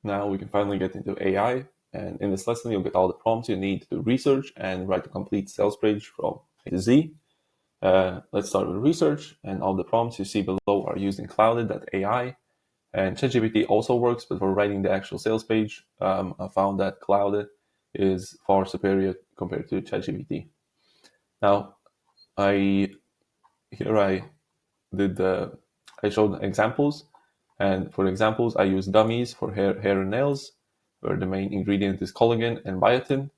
Now we can finally get into AI. And in this lesson, you'll get all the prompts you need to do research and write a complete sales page from A to Z. Let's start with research, and all the prompts you see below are using Clouded.ai. And ChatGPT also works, but for writing the actual sales page, I found that Clouded is far superior compared to ChatGPT. Now, I showed examples, and for examples, I use gummies for hair and nails, where the main ingredient is collagen and biotin.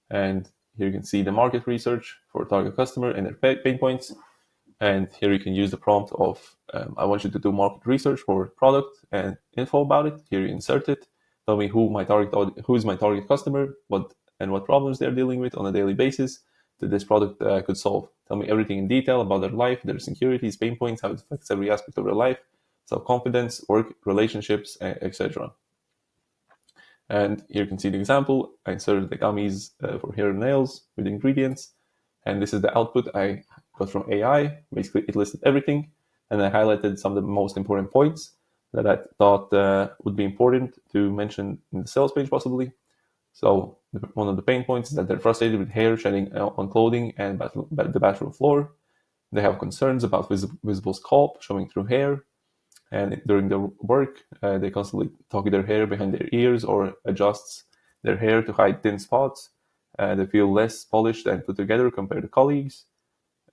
And here you can see the market research for target customer and their pain points. And here you can use the prompt of, I want you to do market research for product and info about it. Here you insert it. Tell me who is my target customer, what problems they're dealing with on a daily basis that this product could solve. Tell me everything in detail about their life, their insecurities, pain points, how it affects every aspect of their life, self-confidence, work, relationships, etc. And here you can see the example. I inserted the gummies for hair and nails with ingredients. And this is the output I got from AI. Basically, it listed everything. And I highlighted some of the most important points that I thought would be important to mention in the sales page, possibly. So one of the pain points is that they're frustrated with hair shedding on clothing and the bathroom floor. They have concerns about visible scalp showing through hair. And during their work, they constantly tuck their hair behind their ears or adjusts their hair to hide thin spots. They feel less polished and put together compared to colleagues.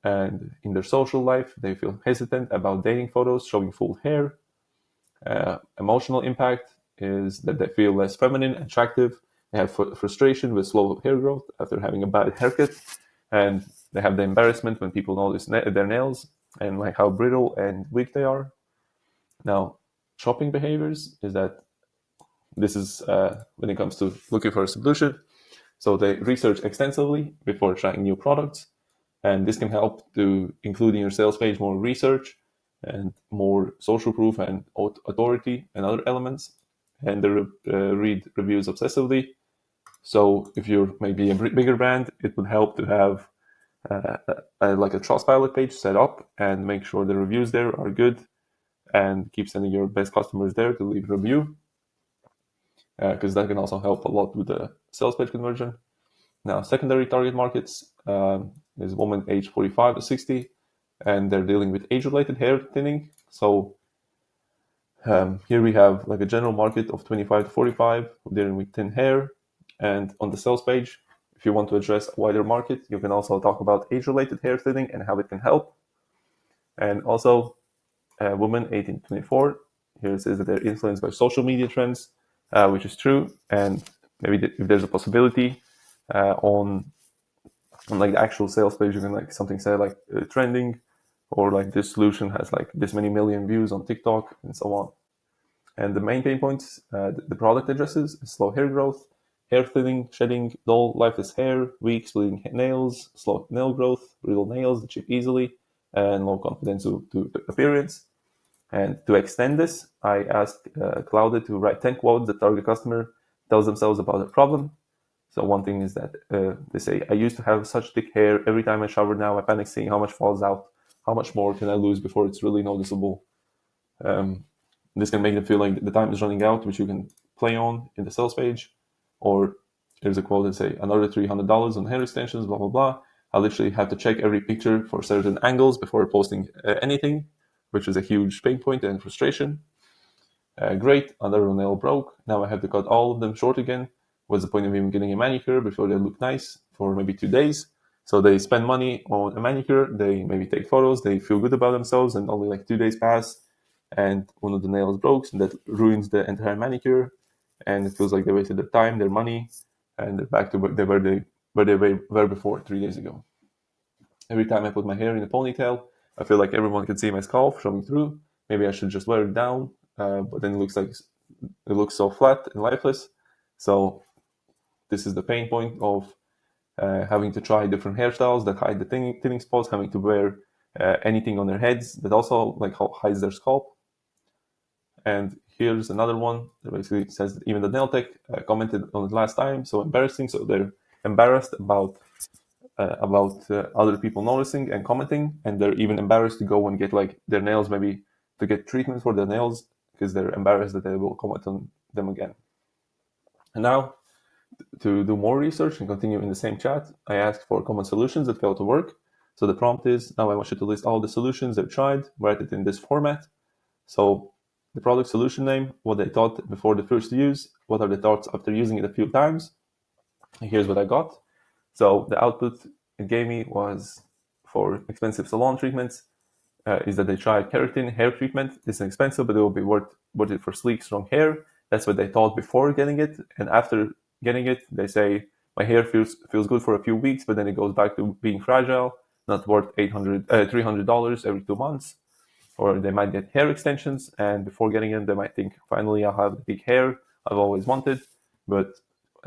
And in their social life, they feel hesitant about dating photos showing full hair. Emotional impact is that they feel less feminine, attractive. They have frustration with slow hair growth after having a bad haircut. And they have the embarrassment when people notice their nails and like how brittle and weak they are. Now, shopping behaviors is that this is when it comes to looking for a solution. So they research extensively before trying new products. And this can help to include in your sales page more research and more social proof and authority and other elements. And they read reviews obsessively. So if you're maybe a bigger brand, it would help to have like a Trustpilot page set up and make sure the reviews there are good and keep sending your best customers there to leave a review, because that can also help a lot with the sales page conversion. Now, secondary target markets is women age 45 to 60, and they're dealing with age-related hair thinning. So here we have like a general market of 25 to 45 dealing with thin hair. And on the sales page, if you want to address a wider market, you can also talk about age-related hair thinning and how it can help. And also, women 18 to 24, here it says that they're influenced by social media trends, which is true. And maybe if there's a possibility on like the actual sales page, you can like something say like trending, or like this solution has like this many million views on TikTok and so on. And the main pain points the product addresses is slow hair growth, hair thinning, shedding, dull, lifeless hair, weak splitting nails, slow nail growth, brittle nails that chip easily, and low confidence to appearance. And to extend this, I asked Clouded to write 10 quotes that target customer tells themselves about the problem. So one thing is that they say, I used to have such thick hair. Every time I shower now, I panic seeing how much falls out. How much more can I lose before it's really noticeable? This can make them feel like the time is running out, which you can play on in the sales page. Or there's a quote that say, another $300 on hair extensions, blah, blah, blah. I literally have to check every picture for certain angles before posting anything, which is a huge pain point and frustration. Great, another nail broke. Now I have to cut all of them short again. What's the point of even getting a manicure before they look nice for maybe 2 days? So they spend money on a manicure, they maybe take photos, they feel good about themselves, and only like 2 days pass, and one of the nails broke, and that ruins the entire manicure, and it feels like they wasted their time, their money, and they're back to where they were before 3 days ago. Every time I put my hair in a ponytail, I feel like everyone can see my scalp showing through. Maybe I should just wear it down, but then it looks so flat and lifeless. So this is the pain point of having to try different hairstyles that hide the thinning spots, having to wear anything on their heads that also like hides their scalp. And here's another one that basically says that even the nail tech commented on it last time. So embarrassing. So they're embarrassed about other people noticing and commenting, and they're even embarrassed to go and get like their nails, maybe to get treatment for their nails, because they're embarrassed that they will comment on them again. And now, to do more research and continue in the same chat, I asked for common solutions that fail to work. So the prompt is, now I want you to list all the solutions they've tried, write it in this format. So the product solution name, what they thought before the first use, what are the thoughts after using it a few times. And here's what I got. So the output it gave me was for expensive salon treatments, is that they tried keratin hair treatment. It's expensive, but it will be worth it for sleek, strong hair. That's what they thought before getting it, and after getting it, they say my hair feels good for a few weeks, but then it goes back to being fragile, not worth $300 every 2 months. Or they might get hair extensions, and before getting them, they might think, finally, I'll have the big hair I've always wanted. But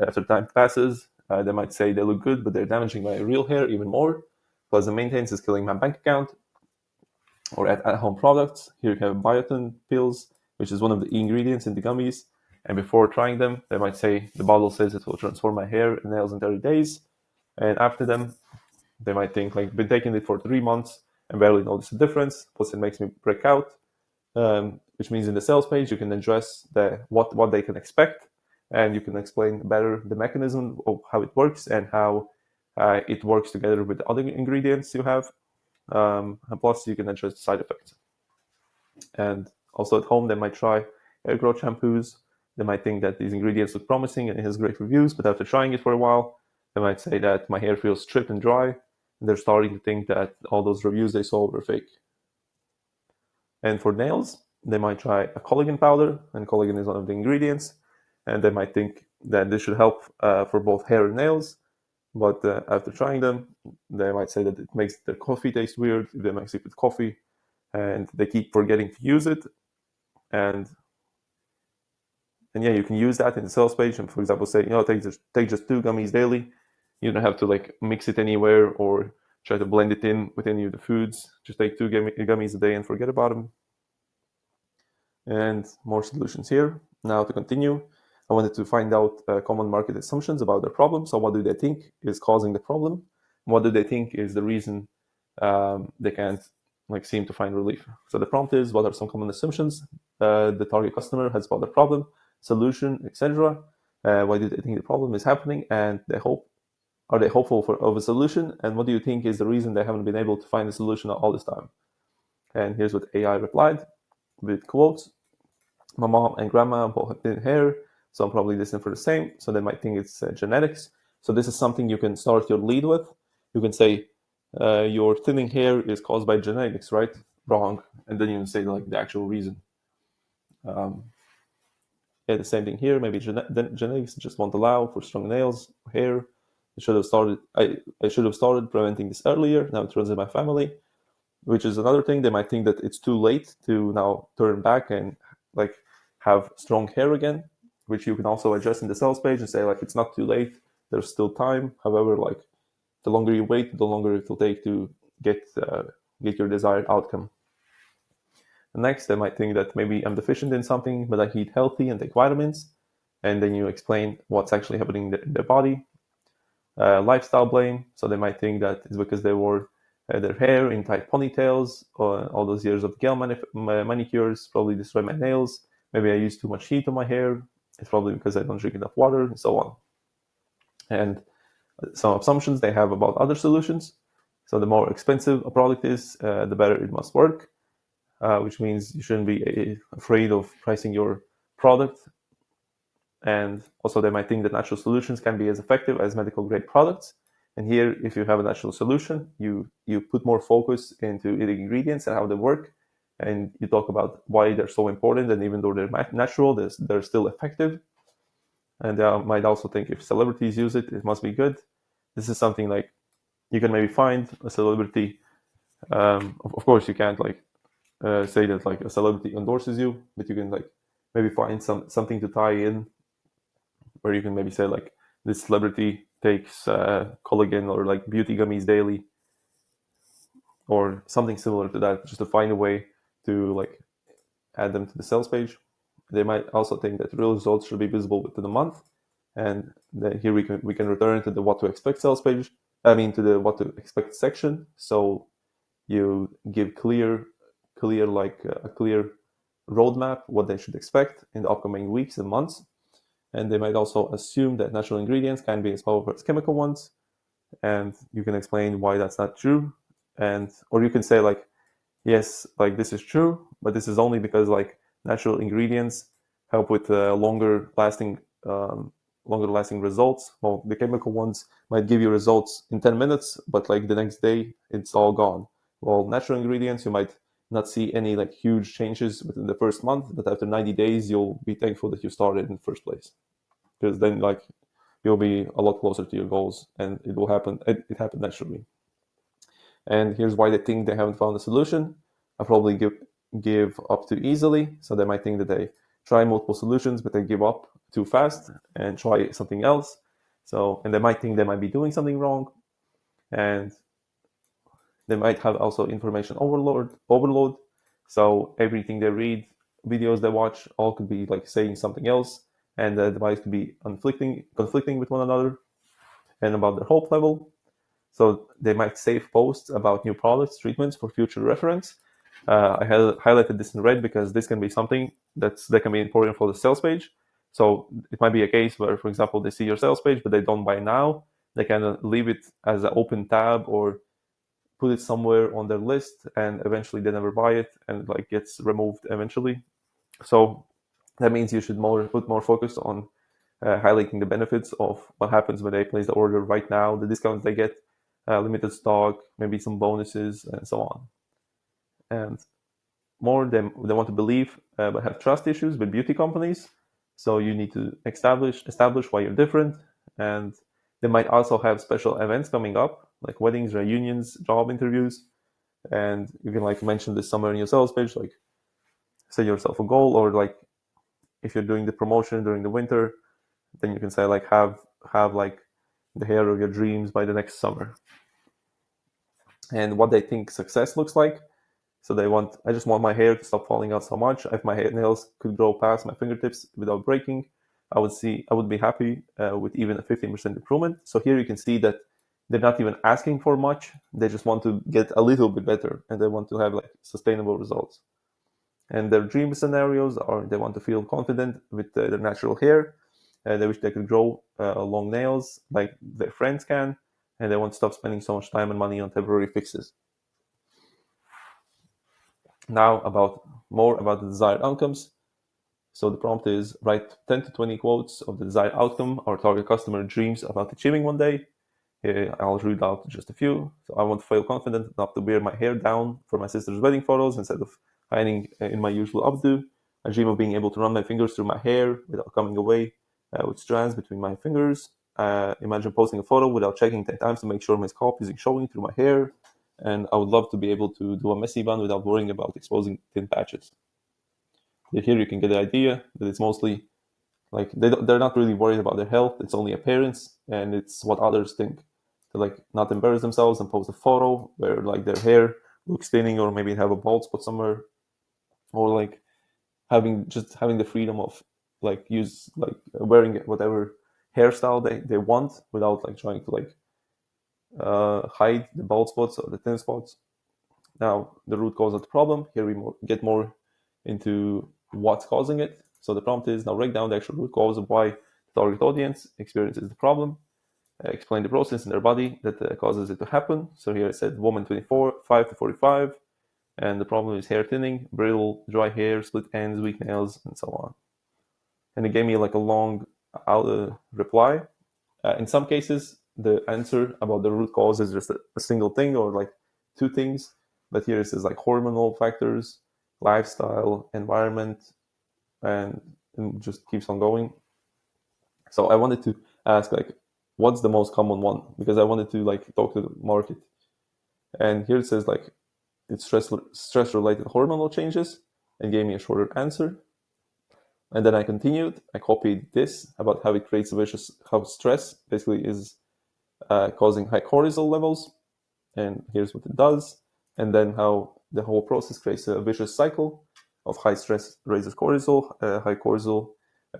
after time passes, they might say they look good, but they're damaging my real hair even more. Plus, the maintenance is killing my bank account. Or at-home products. Here you have biotin pills, which is one of the ingredients in the gummies. And before trying them, they might say the bottle says it will transform my hair and nails in 30 days. And after them, they might think like been taking it for 3 months and barely notice the difference. Plus, it makes me break out, which means in the sales page you can address what they can expect, and you can explain better the mechanism of how it works and how it works together with the other ingredients you have. And plus, you can address the side effects. And also at home, they might try hair growth shampoos. They might think that these ingredients look promising and it has great reviews, but after trying it for a while, they might say that my hair feels stripped and dry, and they're starting to think that all those reviews they saw were fake. And for nails, they might try a collagen powder, and collagen is one of the ingredients, and they might think that this should help for both hair and nails, but after trying them, they might say that it makes their coffee taste weird if they mix it with coffee, and they keep forgetting to use it. And yeah, you can use that in the sales page, and for example, say, take just 2 gummies daily. You don't have to like mix it anywhere or try to blend it in with any of the foods. Just take 2 gummies a day and forget about them. And more solutions here. Now to continue, I wanted to find out common market assumptions about their problem. So what do they think is causing the problem? What do they think is the reason they can't seem to find relief? So the prompt is, what are some common assumptions the target customer has about the problem, solution, etc. Why do they think the problem is happening, and are they hopeful of a solution? And what do you think is the reason they haven't been able to find a solution all this time? And here's what AI replied with quotes. My mom and grandma both have thin hair, so I'm probably destined for the same. So they might think it's genetics. So this is something you can start your lead with. You can say, your thinning hair is caused by genetics, right? Wrong. And then you can say like the actual reason. Yeah, the same thing here. Maybe genetics just won't allow for strong nails, hair. I should have started preventing this earlier. Now it runs in my family, which is another thing. They might think that it's too late to now turn back and like have strong hair again, which you can also adjust in the sales page and say like it's not too late. There's still time. However, like the longer you wait, the longer it will take to get your desired outcome. And next, they might think that maybe I'm deficient in something, but I eat healthy and take vitamins. And then you explain what's actually happening in their body. Lifestyle blame. So they might think that it's because they wore their hair in tight ponytails, or all those years of gel manicures probably destroyed my nails. Maybe I use too much heat on my hair. It's probably because I don't drink enough water, and so on. And some assumptions they have about other solutions. So the more expensive a product is, the better it must work, which means you shouldn't be afraid of pricing your product. And also they might think that natural solutions can be as effective as medical grade products. And here, if you have a natural solution, you put more focus into the ingredients and how they work, and you talk about why they're so important, and even though they're natural, they're still effective. And they might also think if celebrities use it, it must be good. This is something like you can maybe find a celebrity. Of course, you can't say that like a celebrity endorses you, but you can like maybe find something to tie in, where you can maybe say like this celebrity takes collagen or like beauty gummies daily, or something similar to that, just to find a way to like add them to the sales page. They might also think that real results should be visible within a month, and then here we can return to the what to expect sales page. To the what to expect section. So you give clear like a clear roadmap what they should expect in the upcoming weeks and months. And they might also assume that natural ingredients can be as powerful as chemical ones. And you can explain why that's not true. Or you can say like, yes, like this is true, but this is only because like natural ingredients help with longer lasting results. Well, the chemical ones might give you results in 10 minutes, but like the next day it's all gone. Well, natural ingredients, you might not see any like huge changes within the first month, but after 90 days, you'll be thankful that you started in the first place, because then like you'll be a lot closer to your goals, and it will happen. It happened naturally. And here's why they think they haven't found a solution. I probably give up too easily, so they might think that they try multiple solutions, but they give up too fast and try something else. And they might think they might be doing something wrong, and they might have also information overload. So everything they read, videos they watch, all could be like saying something else, and the advice could be conflicting with one another and about their hope level. So they might save posts about new products, treatments for future reference. I had highlighted this in red because this can be something that can be important for the sales page. So it might be a case where, for example, they see your sales page, but they don't buy now. They can leave it as an open tab or put it somewhere on their list, and eventually they never buy it and like gets removed eventually. So that means you should put more focus on highlighting the benefits of what happens when they place the order right now, the discounts they get, limited stock, maybe some bonuses, and so on. And more, they want to believe but have trust issues with beauty companies. So you need to establish why you're different. And they might also have special events coming up, like weddings, reunions, job interviews. And you can like mention this somewhere in your sales page, like set yourself a goal, or like if you're doing the promotion during the winter, then you can say like have like the hair of your dreams by the next summer. And what they think success looks like. So I just want my hair to stop falling out so much. If my nails could grow past my fingertips without breaking, I would be happy with even a 15% improvement. So here you can see that they're not even asking for much. They just want to get a little bit better, and they want to have like sustainable results. And their dream scenarios are they want to feel confident with their natural hair. They wish they could grow long nails like their friends can, and they want to stop spending so much time and money on temporary fixes. Now more about the desired outcomes. So the prompt is write 10 to 20 quotes of the desired outcome our target customer dreams about achieving one day. Here I'll read out just a few. So I want to feel confident enough to wear my hair down for my sister's wedding photos instead of hiding in my usual updo. I dream of being able to run my fingers through my hair without coming away with strands between my fingers. Imagine posting a photo without checking 10 times to make sure my scalp isn't showing through my hair. And I would love to be able to do a messy bun without worrying about exposing thin patches. Here you can get the idea that it's mostly like they're not really worried about their health. It's only appearance, and it's what others think. To like not embarrass themselves and post a photo where like their hair looks thinning, or maybe have a bald spot somewhere, or like having the freedom of like use like wearing whatever hairstyle they want without like trying to like hide the bald spots or the thin spots. Now, the root cause of the problem. Here we get more into what's causing it. So the prompt is now write down the actual root cause of why the target audience experiences the problem. Explain the process in their body that causes it to happen. So here I said woman 24, 5 to 45, and the problem is hair thinning, brittle, dry hair, split ends, weak nails, and so on. And it gave me like a long reply. In some cases, the answer about the root cause is just a single thing or like two things. But here it says like hormonal factors, lifestyle, environment, and it just keeps on going. So I wanted to ask like, what's the most common one? Because I wanted to like talk to the market. And here it says like, it's stress related hormonal changes, and gave me a shorter answer. And then I continued. I copied this about how it creates how stress basically is causing high cortisol levels. And here's what it does. And then how the whole process creates a vicious cycle of high stress raises cortisol, high cortisol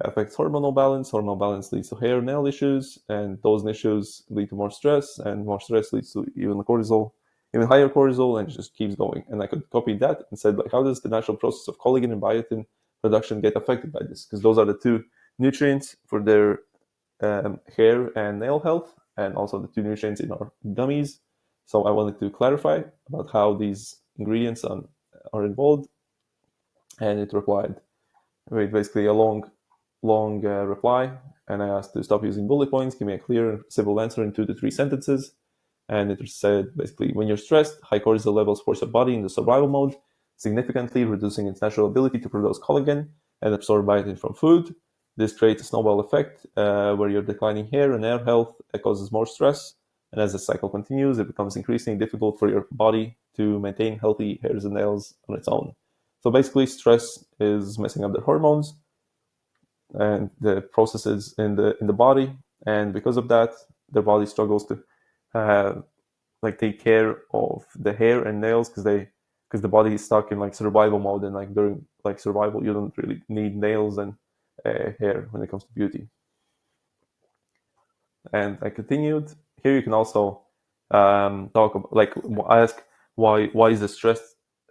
affects hormonal balance leads to hair nail issues, and those issues lead to more stress, and more stress leads to even higher cortisol, and it just keeps going. And I could copy that and said like, how does the natural process of collagen and biotin production get affected by this? Because those are the two nutrients for their hair and nail health, and also the 2 nutrients in our gummies. So I wanted to clarify about how these ingredients are involved, and it replied with basically a long reply. And I asked to stop using bullet points, give me a clear, simple answer in 2 to 3 sentences. And it said basically, when you're stressed, high cortisol levels force your body into survival mode, significantly reducing its natural ability to produce collagen and absorb biotin from food. This creates a snowball effect where your declining hair and nail health causes more stress. And as the cycle continues, it becomes increasingly difficult for your body to maintain healthy hairs and nails on its own. So basically, stress is messing up the hormones and the processes in the body, and because of that, their body struggles to take care of the hair and nails because the body is stuck in like survival mode, and like during like survival you don't really need nails and hair when it comes to beauty. And I continued. Here you can also talk about, like, ask why is the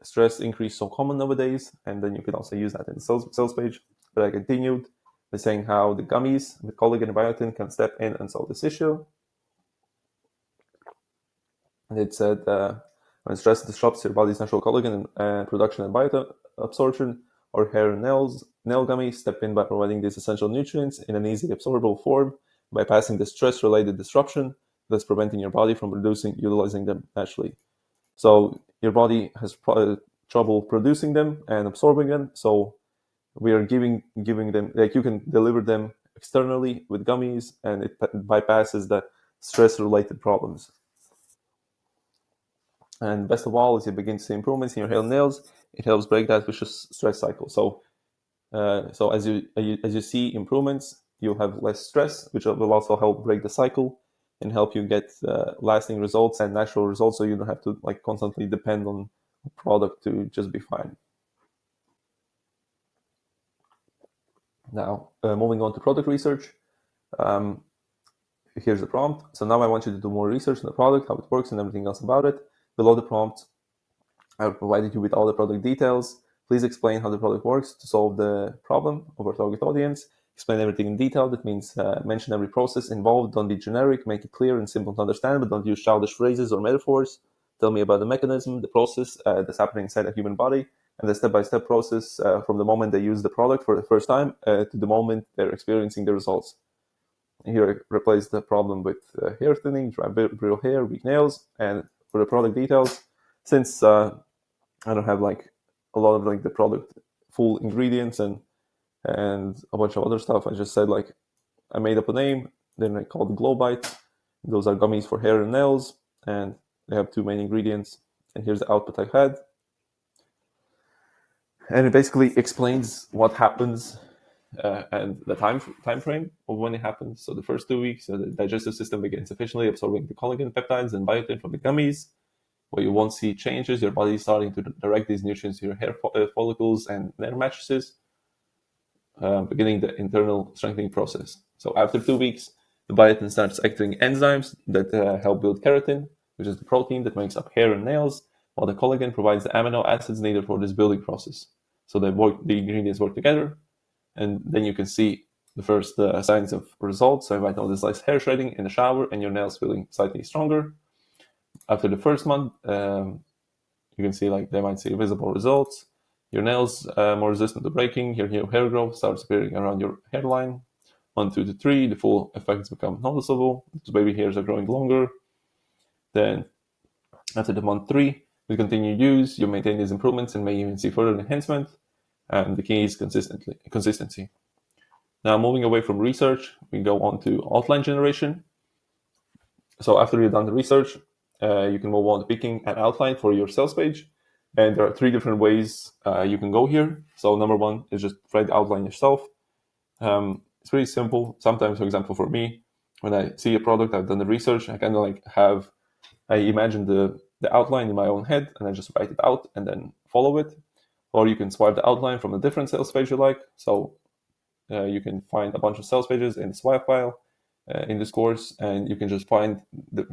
stress increase so common nowadays, and then you can also use that in the sales page. But I continued by saying how the gummies with collagen and biotin can step in and solve this issue. And it said, when stress disrupts your body's natural collagen production and biotin absorption, or hair and nail gummies step in by providing these essential nutrients in an easy absorbable form, bypassing the stress-related disruption, thus preventing your body from utilizing them naturally. So your body has trouble producing them and absorbing them. So we are giving them, like, you can deliver them externally with gummies, and it bypasses the stress-related problems. And best of all, as you begin to see improvements in your hair and nails, it helps break that vicious stress cycle. So as you see improvements, you'll have less stress, which will also help break the cycle and help you get lasting results and natural results, so you don't have to like constantly depend on a product to just be fine. Now, moving on to product research. Here's the prompt. So now I want you to do more research on the product, how it works, and everything else about it. Below the prompt, I provided you with all the product details. Please explain how the product works to solve the problem of our target audience. Explain everything in detail. That means mention every process involved. Don't be generic. Make it clear and simple to understand, but don't use childish phrases or metaphors. Tell me about the mechanism, the process that's happening inside a human body, and the step-by-step process from the moment they use the product for the first time to the moment they're experiencing the results. Here I replace the problem with hair thinning, dry brittle hair, weak nails, and for the product details, since I don't have like a lot of like the product full ingredients and a bunch of other stuff, I just said like I made up a name, then I called it Glowbite. Those are gummies for hair and nails, and they have 2 main ingredients. And here's the output I had. And it basically explains what happens and the time frame of when it happens. So the first 2 weeks, the digestive system begins efficiently absorbing the collagen, peptides, and biotin from the gummies. Where you won't see changes, your body is starting to direct these nutrients to your hair follicles and nail matrices, beginning the internal strengthening process. So after 2 weeks, the biotin starts activating enzymes that help build keratin, which is the protein that makes up hair and nails, while the collagen provides the amino acids needed for this building process. So the ingredients work together, and then you can see the first signs of results. So you might notice less hair shedding in the shower and your nails feeling slightly stronger. After the first month, you can see like they might see visible results. Your nails more resistant to breaking. Your new hair growth starts appearing around your hairline. 1, 2 to 3, the full effects become noticeable. The baby hairs are growing longer. Then after the month 3, with continued use, you maintain these improvements and may even see further enhancement. And the key is consistency. Now, moving away from research, we go on to outline generation. So after you've done the research, you can move on to picking an outline for your sales page. And there are 3 different ways you can go here. So number 1 is just write the outline yourself. It's pretty simple. Sometimes, for example, for me, when I see a product, I've done the research, I kind of like I imagine the outline in my own head, and I just write it out and then follow it. Or you can swipe the outline from a different sales page you like. So you can find a bunch of sales pages in the swipe file in this course, and you can just find the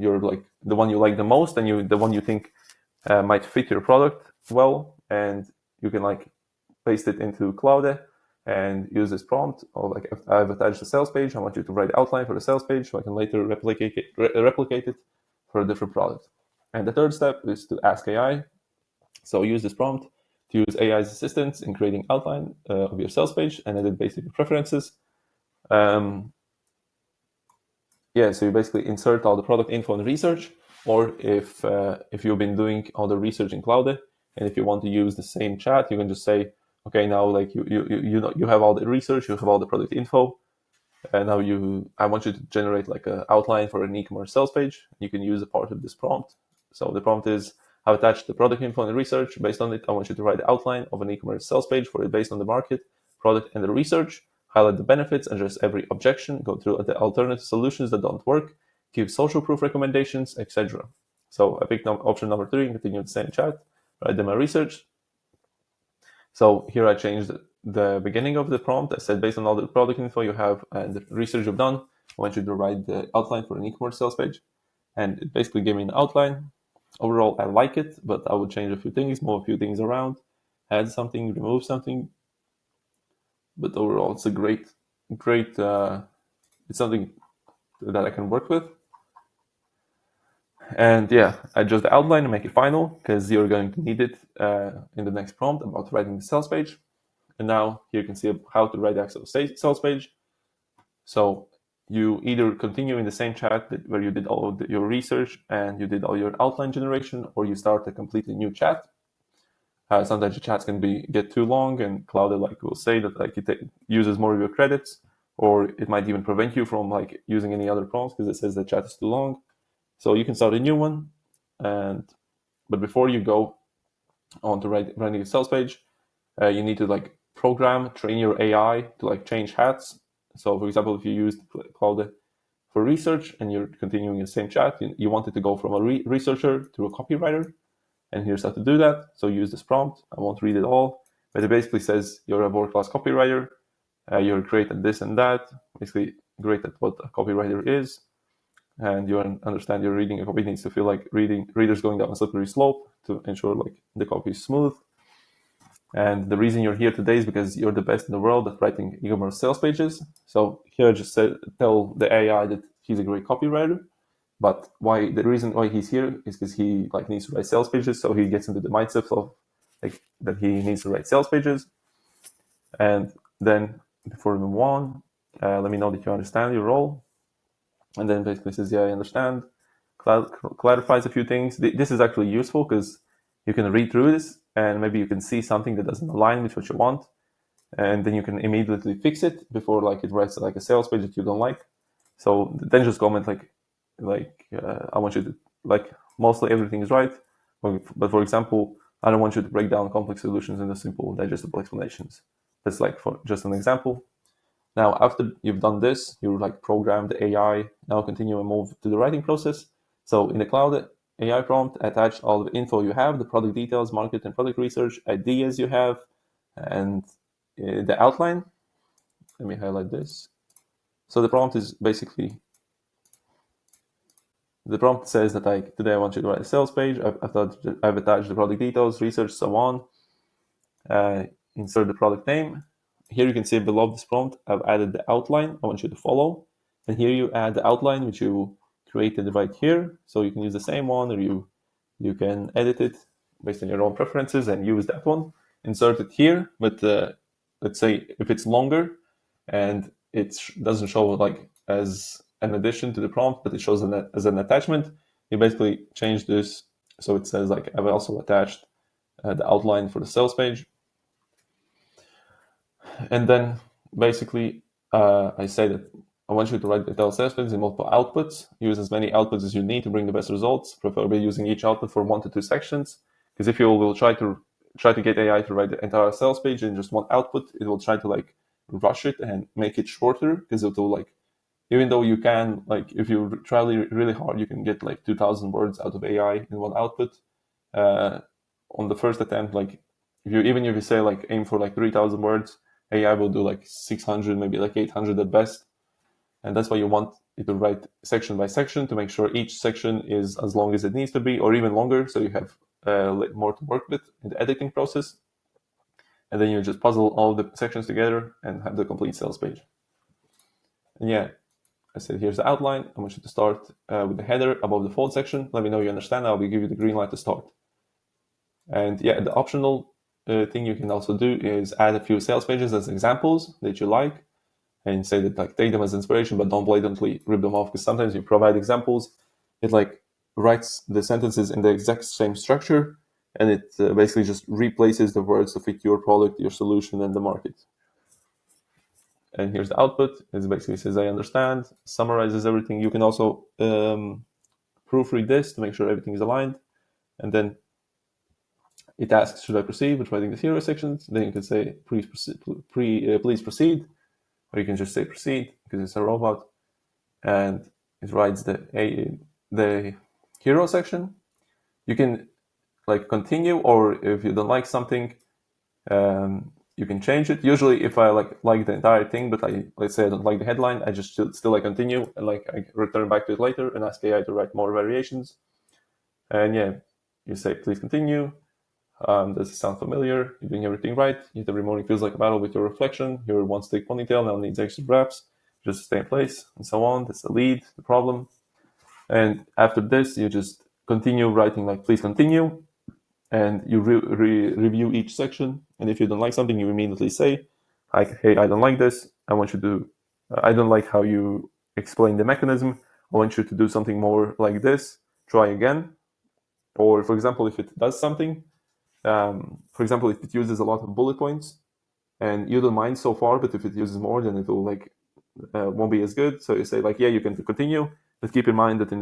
one you like the most, and the one you think might fit your product well, and you can like paste it into Claude, and use this prompt of like, if I've attached a sales page, I want you to write the outline for the sales page so I can later replicate it for a different product. And the third step is to ask AI. So use this prompt to use AI's assistance in creating outline of your sales page and edit basic preferences. So you basically insert all the product info and research, or if you've been doing all the research in Claude, and if you want to use the same chat, you can just say, okay, now like you have all the research, you have all the product info, and now I want you to generate like an outline for an e-commerce sales page. You can use a part of this prompt. So the prompt is, I've attached the product info and research. Based on it, I want you to write the outline of an e-commerce sales page for it based on the market, product, and the research. Highlight the benefits, address every objection, go through the alternative solutions that don't work, give social proof recommendations, etc. So I picked option number 3, continue the same chat, write them my research. So here I changed the beginning of the prompt. I said, based on all the product info you have and the research you've done, I want you to write the outline for an e-commerce sales page. And it basically gave me an outline. Overall, I like it, but I would change a few things, move a few things around, add something, remove something. But overall, it's a great, it's something that I can work with. And yeah, adjust the outline and make it final because you're going to need it in the next prompt about writing the sales page. And now here you can see how to write the actual sales page. So you either continue in the same chat where you did all of your research and you did all your outline generation, or you start a completely new chat. Sometimes the chats can get too long, and Claude will say that it uses more of your credits, or it might even prevent you from using any other prompts because it says the chat is too long. So you can start a new one, but before you go on to writing a sales page, you need to train your AI to change hats. So for example, if you use Claude for research and you're continuing the same chat, you want it to go from a researcher to a copywriter. And here's how to do that. So use this prompt. I won't read it all, but it basically says you're a world-class copywriter. You're great at this and that. Basically, great at what a copywriter is. And you understand your reading a copy needs to feel like readers going down a slippery slope to ensure the copy is smooth. And the reason you're here today is because you're the best in the world at writing e-commerce sales pages. So here I just tell the AI that he's a great copywriter. But the reason why he's here is because he needs to write sales pages. So he gets into the mindset of that he needs to write sales pages. And then before we move on, let me know that you understand your role. And then basically says, yeah, I understand. Clarifies a few things. This is actually useful because you can read through this and maybe you can see something that doesn't align with what you want. And then you can immediately fix it before it writes a sales page that you don't like. So then just comment I want you to mostly everything is right, but for example, I don't want you to break down complex solutions into simple, digestible explanations. That's for just an example. Now, after you've done this, you program the AI. Now continue and move to the writing process. So in the Claude AI prompt, attach all the info you have, the product details, market and product research, ideas you have, and the outline. Let me highlight this. So the prompt is basically, the prompt says that today I want you to write a sales page. I've attached the product details, research, so on. Insert the product name. Here you can see below this prompt, I've added the outline I want you to follow. And here you add the outline which you created right here. So you can use the same one, or you can edit it based on your own preferences and use that one. Insert it here, but let's say if it's longer and it doesn't show as an addition to the prompt, but it shows as an attachment, you basically change this so it says I've also attached the outline for the sales page. And then basically I say that I want you to write the sales page in multiple outputs. Use as many outputs as you need to bring the best results, preferably using each output for 1 to 2 sections. Because if you will try to get AI to write the entire sales page in just one output, it will try to rush it and make it shorter, because it will even though you can, if you try really hard, you can get 2,000 words out of AI in one output. On the first attempt, if you say aim for 3,000 words, AI will do 600, maybe 800 at best. And that's why you want it to write section by section to make sure each section is as long as it needs to be, or even longer, so you have more to work with in the editing process. and then you just puzzle all the sections together and have the complete sales page. And yeah, I said here's the outline. I want you to start with the header above the fold section. Let me know you understand. I'll give you the green light to start. And yeah, the optional thing you can also do is add a few sales pages as examples that you like, and say that like take them as inspiration, but don't blatantly rip them off, because sometimes you provide examples, it like writes the sentences in the exact same structure, and it basically just replaces the words to fit your product, your solution, and the market. And here's the output. It basically says I understand, summarizes everything. You can also proofread this to make sure everything is aligned, and then it asks should I proceed with writing the hero sections. Then you can say please proceed, or you can just say proceed because it's a robot, and it writes the hero section. You can like continue, or if you don't like something, you can change it. Usually, if I like the entire thing, but let's say I don't like the headline, I just still like continue, and like I return back to it later and ask AI to write more variations. And yeah, you say please continue. Does it sound familiar? You're doing everything right. Yet every morning feels like a battle with your reflection. Your one stick ponytail now needs extra wraps just to stay in place, and so on. That's the lead, the problem. And after this, you just continue writing like please continue, and you review each section. And if you don't like something, you immediately say, like, hey, I don't like this. I want you to, I don't like how you explain the mechanism. I want you to do something more like this. Try again. Or for example, if it does something, for example, if it uses a lot of bullet points and you don't mind so far, but if it uses more, then it will won't be as good. So you say like, yeah, you can continue, but keep in mind that in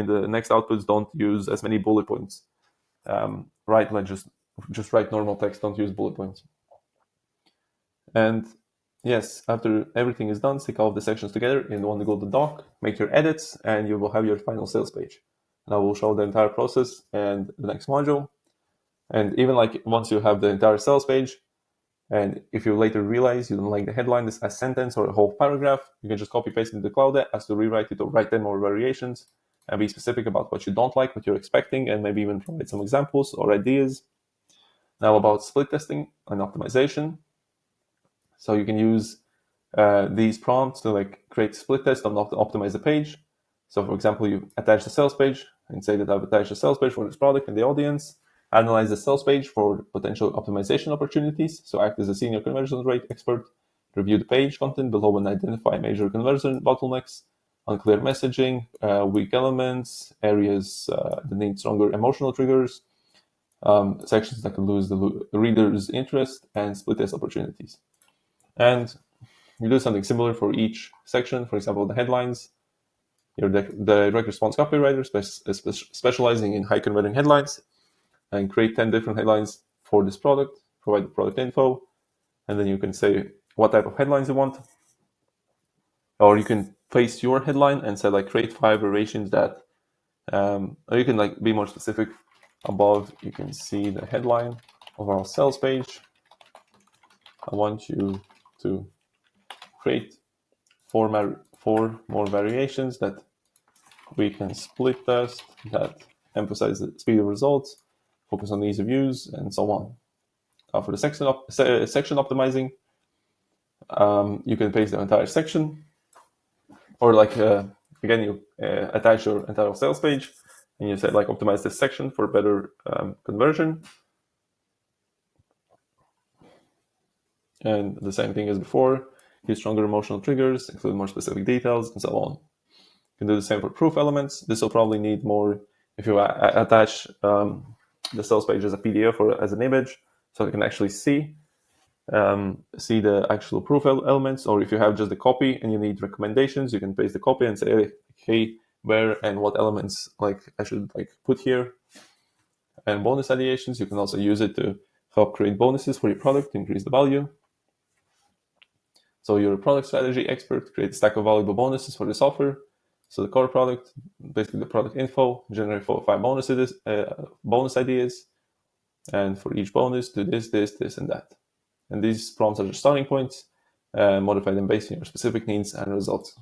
the next outputs, don't use as many bullet points. Right, like just write normal text, don't use bullet points. And yes, after everything is done, stick all of the sections together in one Google Doc, make your edits, and you will have your final sales page. And I will show the entire process and the next module. And even like once you have the entire sales page, and if you later realize you don't like the headline, a sentence or a whole paragraph, you can just copy paste it into Cloud, ask to rewrite it or write 10 more variations, and be specific about what you don't like, what you're expecting, and maybe even provide some examples or ideas. Now about split testing and optimization. So you can use these prompts to like create split test and optimize the page. So for example, you attach the sales page and say that I've attached a sales page for this product and the audience. Analyze the sales page for potential optimization opportunities. So act as a senior conversion rate expert. Review the page content below and identify major conversion bottlenecks, unclear messaging, weak elements, areas that need stronger emotional triggers, sections that can lose the reader's interest, and split test opportunities. And you do something similar for each section. For example, the headlines. You're the direct response copywriter specializing in high converting headlines, and create 10 different headlines for this product, provide the product info, and then you can say what type of headlines you want. Or you can paste your headline and say like create 5 variations that, or you can like be more specific. Above, you can see the headline of our sales page. I want you to create 4 more variations that we can split test, that emphasize the speed of results, focus on ease of use, and so on. For the section optimizing, you can paste the entire section, or like again, you attach your entire sales page, and you say like optimize this section for better conversion. And the same thing as before, use stronger emotional triggers, include more specific details, and so on. You can do the same for proof elements. This will probably need more if you attach the sales page as a PDF or as an image, so you can actually see the actual proof elements. Or if you have just the copy and you need recommendations, you can paste the copy and say, hey, where and what elements like I should like put here. And bonus ideations, you can also use it to help create bonuses for your product to increase the value. So you're a product strategy expert, create a stack of valuable bonuses for this offer. So the core product, basically the product info, generate 4 or 5 bonus ideas. And for each bonus, do this, and that. And these prompts are the starting points. Modify them based on your specific needs and results.